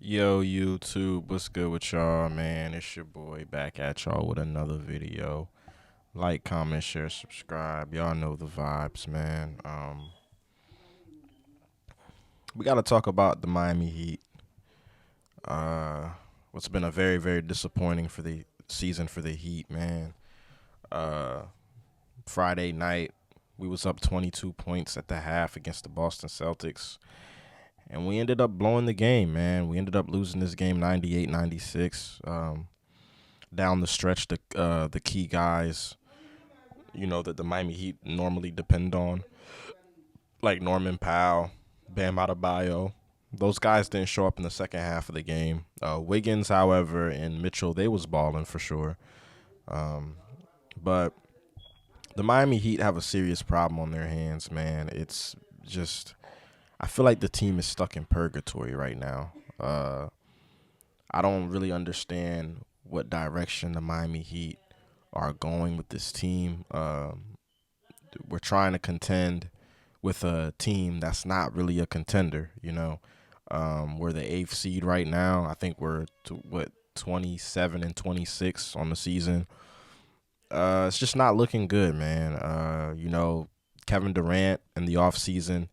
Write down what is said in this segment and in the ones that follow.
Yo, YouTube, what's good with y'all, man? It's your boy back at y'all with another video. Like, comment, share, subscribe. Y'all know the vibes, man. We gotta talk about the Miami Heat. Uh, what's been a very, very disappointing for the season for the Heat, man. Uh, Friday night, we was up 22 points at the half against the Boston Celtics. And we ended up blowing the game, man. We ended up losing this game 98-96. Down the stretch, the key guys, that the Miami Heat normally depend on, like Norman Powell, Bam Adebayo. Those guys didn't show up in the second half of the game. Wiggins, however, and Mitchell, they was balling for sure. But the Miami Heat have a serious problem on their hands, man. It's just I feel like the team is stuck in purgatory right now. I don't really understand what direction the Miami Heat are going with this team. We're trying to contend with a team that's not really a contender. We're the eighth seed right now. I think we're 27-26 on the season. It's just not looking good, man. Kevin Durant in the offseason,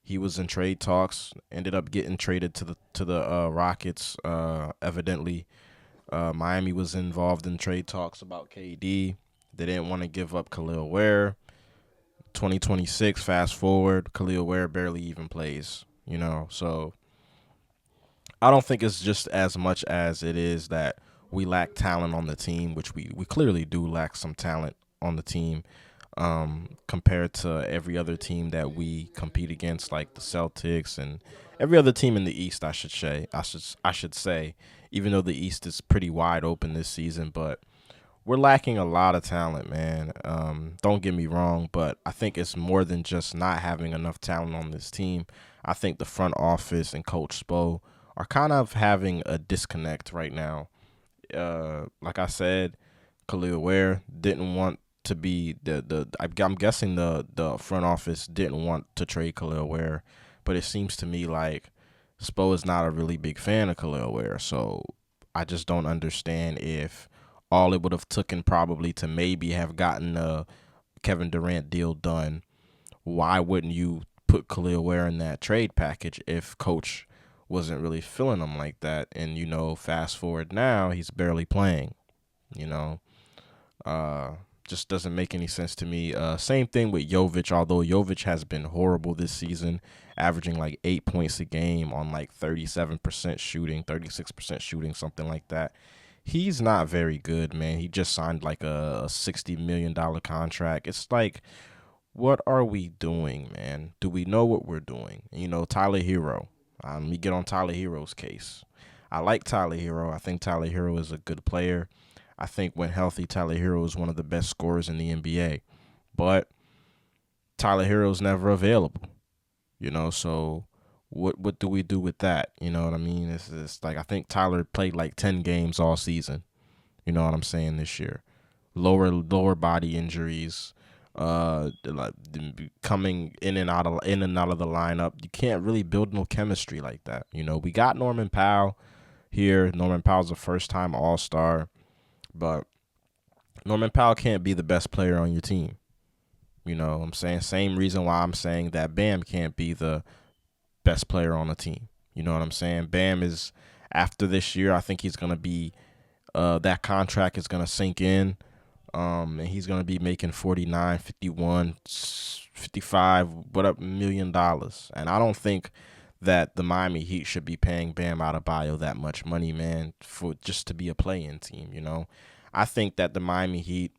he was in trade talks, ended up getting traded to the Rockets. Evidently, Miami was involved in trade talks about KD. They didn't want to give up Khalil Ware. 2026, fast forward, Khalil Ware barely even plays. So I don't think it's just as much as it is that we lack talent on the team, which we clearly do lack some talent on the team, compared to every other team that we compete against, like the Celtics and every other team in the East. I should say, even though the East is pretty wide open this season, but we're lacking a lot of talent, man. Don't get me wrong, but I think it's more than just not having enough talent on this team. I think the front office and Coach Spo are kind of having a disconnect right now. Like I said, Khalil Ware didn't want to be I'm guessing the front office didn't want to trade Khalil Ware, but it seems to me like Spo is not a really big fan of Khalil Ware. So I just don't understand if all it would have taken probably to maybe have gotten a Kevin Durant deal done. Why wouldn't you put Khalil Ware in that trade package if Coach wasn't really feeling him like that? And fast forward now, he's barely playing. You know, uh, just doesn't make any sense to me. Same thing with Jovic, although Jovic has been horrible this season, averaging like 8 points a game on like 37% shooting, 36% shooting, something like that. He's not very good, man. He just signed like a $60 million contract. It's like, what are we doing, man? Do we know what we're doing? Tyler Hero. Let me get on Tyler Hero's case. I like Tyler Hero. I think Tyler Hero is a good player. I think when healthy, Tyler Hero is one of the best scorers in the NBA. But Tyler Hero's never available. So what do we do with that? You know what I mean? It's like I think Tyler played like 10 games all season. You know what I'm saying this year. Lower body injuries, like coming in and out of the lineup. You can't really build no chemistry like that. We got Norman Powell here. Norman Powell's a first time All-Star, but Norman Powell can't be the best player on your team. What I'm saying? Same reason why I'm saying that Bam can't be the best player on the team. You know what I'm saying? Bam is, after this year, I think he's gonna be that contract is gonna sink in. And he's gonna be making 49, 51, 55, what up, $1 million. And I don't think that the Miami Heat should be paying Bam Adebayo that much money, man, for just to be a play-in team. I think that the Miami Heat,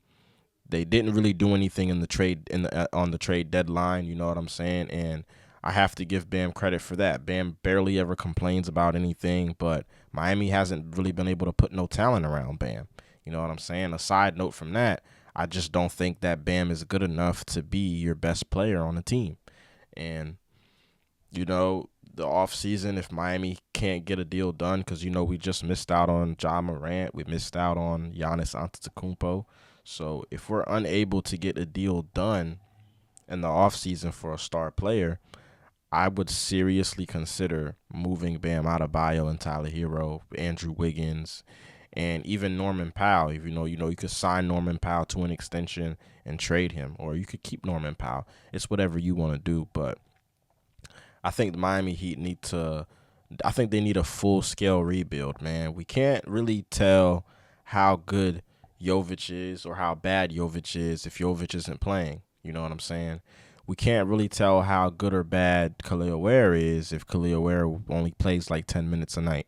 they didn't really do anything in the trade on the trade deadline. You know what I'm saying? And I have to give Bam credit for that. Bam barely ever complains about anything, but Miami hasn't really been able to put no talent around Bam. You know what I'm saying? A side note from that, I just don't think that Bam is good enough to be your best player on the team. And the offseason, if Miami can't get a deal done, because we just missed out on Ja Morant, we missed out on Giannis Antetokounmpo. So if we're unable to get a deal done in the offseason for a star player, I would seriously consider moving Bam Adebayo and Tyler Hero, Andrew Wiggins, and even Norman Powell. If you could sign Norman Powell to an extension and trade him, or you could keep Norman Powell. It's whatever you want to do, but I think the Miami Heat need to. I think they need a full scale rebuild, man. We can't really tell how good Jovic is or how bad Jovic is if Jovic isn't playing. You know what I'm saying? We can't really tell how good or bad Khalil Ware is if Khalil Ware only plays like 10 minutes a night.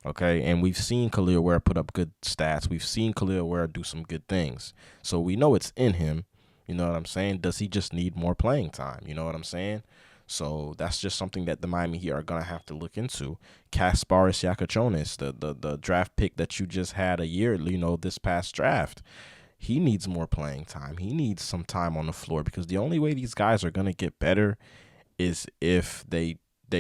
Okay, and we've seen Khalil Ware put up good stats. We've seen Khalil Ware do some good things. So we know it's in him. You know what I'm saying? Does he just need more playing time? You know what I'm saying? So that's just something that the Miami Heat are gonna have to look into. Kasparis Yakachonis, the draft pick that you just had a year, this past draft, he needs more playing time. He needs some time on the floor because the only way these guys are gonna get better is if they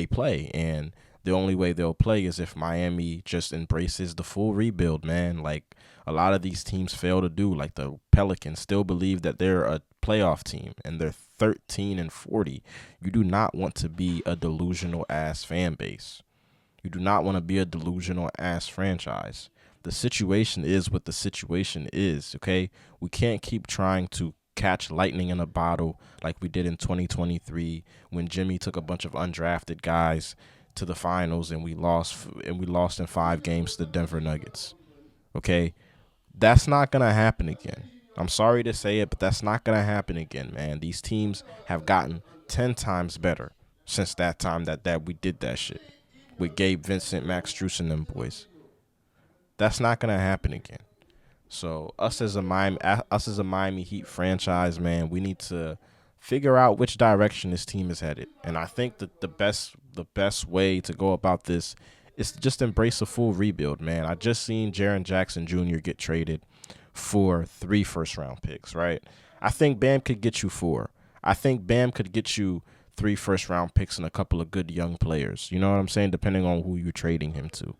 play, and the only way they'll play is if Miami just embraces the full rebuild, man. Like a lot of these teams fail to do. Like the Pelicans still believe that they're a playoff team and they're 13-40. You do not want to be a delusional ass fan base. You do not want to be a delusional ass franchise. The situation is what the situation is, okay? We can't keep trying to catch lightning in a bottle like we did in 2023 when Jimmy took a bunch of undrafted guys to the finals and we lost in 5 games to the Denver Nuggets. Okay? That's not going to happen again. I'm sorry to say it, but that's not going to happen again, man. These teams have gotten 10 times better since that time that we did that shit with Gabe Vincent, Max Strus, and them boys. That's not going to happen again. So us as a Miami Heat franchise, man, we need to figure out which direction this team is headed. And I think that the best way to go about this is to just embrace a full rebuild, man. I just seen Jaren Jackson Jr. get traded for 3 first-round picks, right? I think Bam could get you 4. I think Bam could get you 3 first-round picks and a couple of good young players. You know what I'm saying? Depending on who you're trading him to.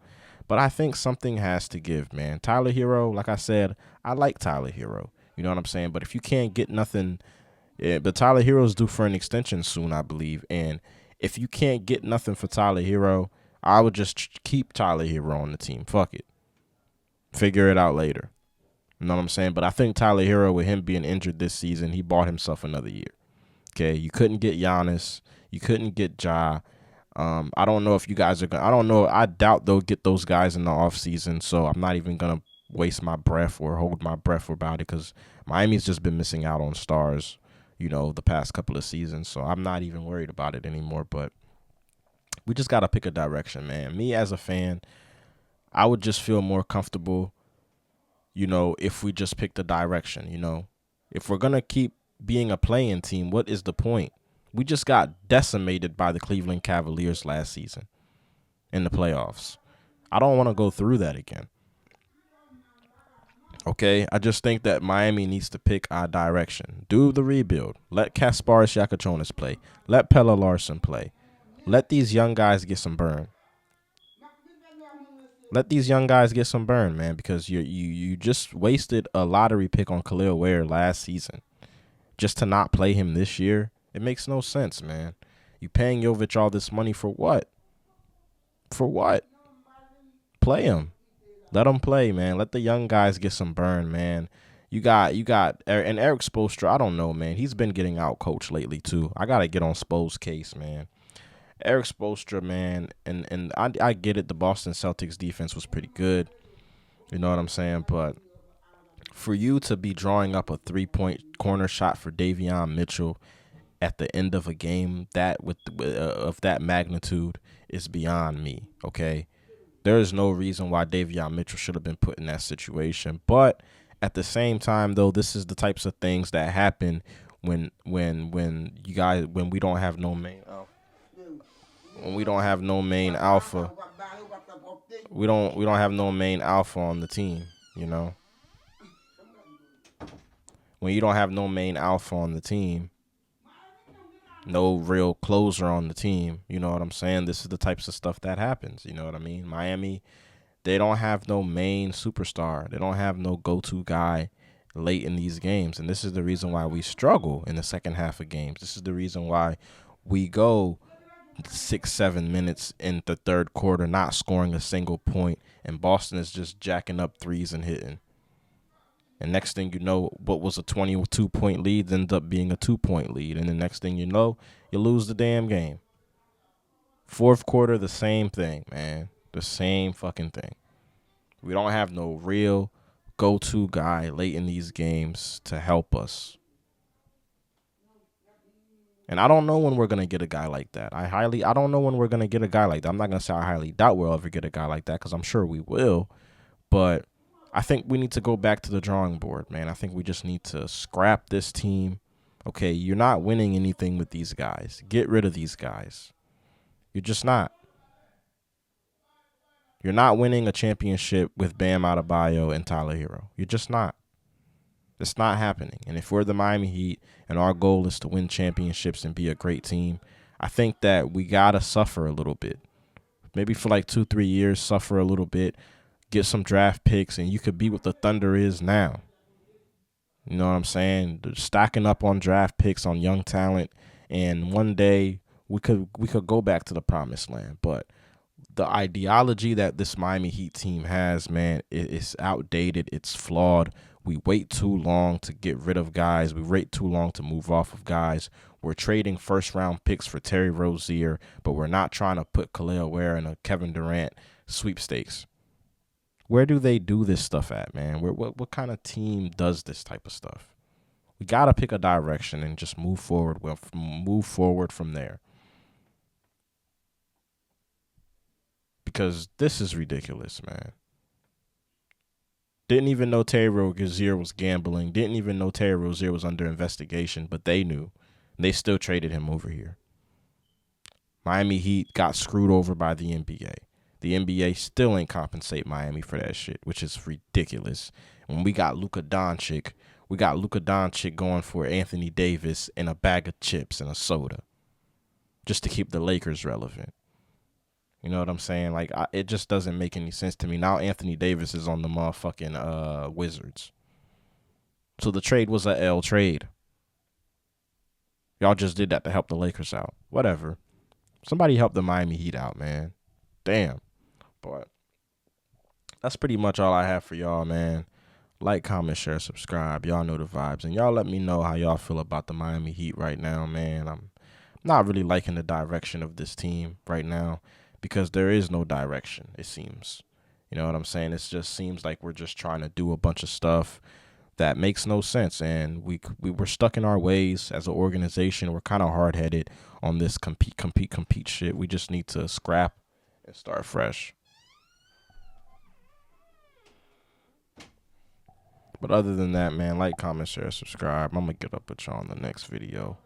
But I think something has to give, man. Tyler Hero, like I said, I like Tyler Hero. You know what I'm saying? But if you can't get nothing, but Tyler Hero's due for an extension soon, I believe. And if you can't get nothing for Tyler Hero, I would just keep Tyler Hero on the team. Fuck it. Figure it out later. You know what I'm saying? But I think Tyler Hero, with him being injured this season, he bought himself another year. Okay, you couldn't get Giannis. You couldn't get Ja. I don't know if you guys are going to – I don't know. I doubt they'll get those guys in the offseason, so I'm not even going to waste my breath or hold my breath about it because Miami's just been missing out on stars, the past couple of seasons. So I'm not even worried about it anymore. But we just got to pick a direction, man. Me as a fan, I would just feel more comfortable, if we just pick the direction, If we're going to keep being a playing team, what is the point? We just got decimated by the Cleveland Cavaliers last season in the playoffs. I don't want to go through that again. Okay, I just think that Miami needs to pick our direction. Do the rebuild. Let Kasparis Yakachonis play. Let Pelle Larsson play. Let these young guys get some burn. Let these young guys get some burn, man, because you just wasted a lottery pick on Khalil Ware last season just to not play him this year. It makes no sense, man. You paying Jovic all this money for what? For what? Play him. Let him play, man. Let the young guys get some burn, man. You got, and Eric Spoelstra, I don't know, man. He's been getting out coached lately, too. I got to get on Spo's case, man. Eric Spoelstra, man, and I get it. The Boston Celtics defense was pretty good. You know what I'm saying? But for you to be drawing up a 3-point corner shot for Davion Mitchell at the end of a game of that magnitude is beyond me, okay? There is no reason why Davion Mitchell should have been put in that situation. But at the same time, though, this is the types of things that happen when we don't have no main alpha. When we don't have no main alpha. We don't have no main alpha on the team, When you don't have no main alpha on the team, no real closer on the team, you know what I'm saying? This is the types of stuff that happens, you know what I mean? Miami, they don't have no main superstar. They don't have no go-to guy late in these games, and this is the reason why we struggle in the second half of games. This is the reason why we go 6-7 minutes in the third quarter, not scoring a single point, and Boston is just jacking up threes and hitting. And next thing you know, what was a 22-point lead ends up being a 2-point lead. And the next thing you know, you lose the damn game. Fourth quarter, the same thing, man. The same fucking thing. We don't have no real go-to guy late in these games to help us. And I don't know when we're going to get a guy like that. I don't know when we're going to get a guy like that. I'm not going to say I highly doubt we'll ever get a guy like that, because I'm sure we will. But I think we need to go back to the drawing board, man. I think we just need to scrap this team. Okay, you're not winning anything with these guys. Get rid of these guys. You're just not. You're not winning a championship with Bam Adebayo and Tyler Hero. You're just not. It's not happening. And if we're the Miami Heat and our goal is to win championships and be a great team, I think that we got to suffer a little bit. Maybe for like 2-3 years, suffer a little bit, get some draft picks, and you could be what the Thunder is now. You know what I'm saying? They're stacking up on draft picks, on young talent, and one day we could go back to the promised land. But the ideology that this Miami Heat team has, man, it's outdated. It's flawed. We wait too long to get rid of guys. We wait too long to move off of guys. We're trading first-round picks for Terry Rozier, but we're not trying to put Khalil Ware in a Kevin Durant sweepstakes. Where do they do this stuff at, man? What kind of team does this type of stuff? We got to pick a direction and just move forward. We'll move forward from there. Because this is ridiculous, man. Didn't even know Terry Rozier was gambling. Didn't even know Terry Rozier was under investigation, but they knew. And they still traded him over here. Miami Heat got screwed over by the NBA. The NBA still ain't compensate Miami for that shit, which is ridiculous. When we got Luka Doncic going for Anthony Davis and a bag of chips and a soda just to keep the Lakers relevant. You know what I'm saying? Like, it just doesn't make any sense to me. Now Anthony Davis is on the motherfucking Wizards. So the trade was a L trade. Y'all just did that to help the Lakers out. Whatever. Somebody help the Miami Heat out, man. Damn. But that's pretty much all I have for y'all, man. Like, comment, share, subscribe. Y'all know the vibes. And y'all let me know how y'all feel about the Miami Heat right now, man. I'm not really liking the direction of this team right now, because there is no direction, it seems. You know what I'm saying? It just seems like we're just trying to do a bunch of stuff that makes no sense. And we're stuck in our ways as an organization. We're kind of hard-headed on this compete shit. We just need to scrap and start fresh. But other than that, man, like, comment, share, subscribe. I'm going to get up with y'all in the next video.